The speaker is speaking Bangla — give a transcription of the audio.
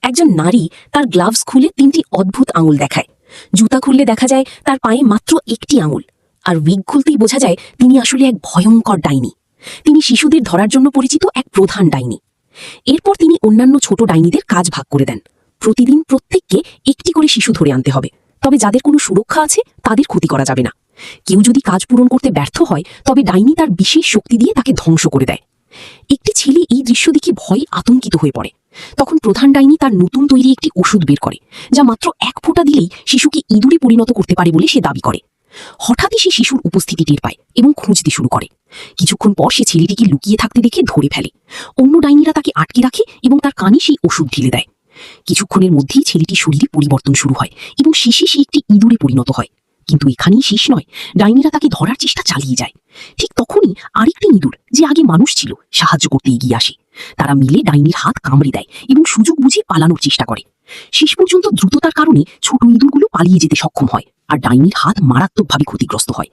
একজন নারী তার গ্লাভস খুলে 3টি অদ্ভুত আঙুল দেখায়। জুতা খুললে দেখা যায় তার পায়ে মাত্র একটি আঙুল। আর উইগ খুলতেই বোঝা যায় তিনি আসলে এক ভয়ঙ্কর ডাইনি। তিনি শিশুদের ধরার জন্য পরিচিত এক প্রধান ডাইনি। এরপর তিনি অন্যান্য ছোট ডাইনিদের কাজ ভাগ করে দেন। প্রতিদিন প্রত্যেককে একটি করে শিশু ধরে আনতে হবে, তবে যাদের কোনো সুরক্ষা আছে তাদের ক্ষতি করা যাবে না। কেউ যদি কাজ পূরণ করতে ব্যর্থ হয় তবে ডাইনি তার বিশেষ শক্তি দিয়ে তাকে ধ্বংস করে দেয়। একটি ছেলে এই দৃশ্য দেখে ভয়ে আতঙ্কিত হয়ে পড়ে। তখন প্রধান ডাইনি তার নতুন তৈরি একটি ওষুধ বের করে, যা মাত্র 1 ফোঁটা দিলেই শিশুকে ইঁদুরে পরিণত করতে পারে বলে সে দাবি করে। হঠাৎই সে শিশুর উপস্থিতি টের পায় এবং খুঁজতে শুরু করে। কিছুক্ষণ পর সে ছেলেটিকে লুকিয়ে থাকতে দেখে ধরে ফেলে। অন্য ডাইনিরা তাকে আটকে রাখে এবং তার কানে সেই ওষুধ ঢেলে দেয়। কিছুক্ষণের মধ্যেই ছেলেটির শরীরে পরিবর্তন শুরু হয় এবং শেষে সে একটি ইঁদুরে পরিণত হয়। কিন্তু এখানেই শেষ নয়, ডাইনিরা তাকে ধরার চেষ্টা চালিয়ে যায়। ঠিক তখনই আরেকটি ইঁদুর, যে আগে মানুষ ছিল, সাহায্য করতে এগিয়ে আসে। তারা মিলে ডাইনির হাত কামড়ে দেয় এবং সুযোগ বুঝে পালানোর চেষ্টা করে। শেষ পর্যন্ত দ্রুততার কারণে ছোট ইঁদুরগুলো পালিয়ে যেতে সক্ষম হয় আর ডাইনির হাত মারাত্মকভাবে ক্ষতিগ্রস্ত হয়।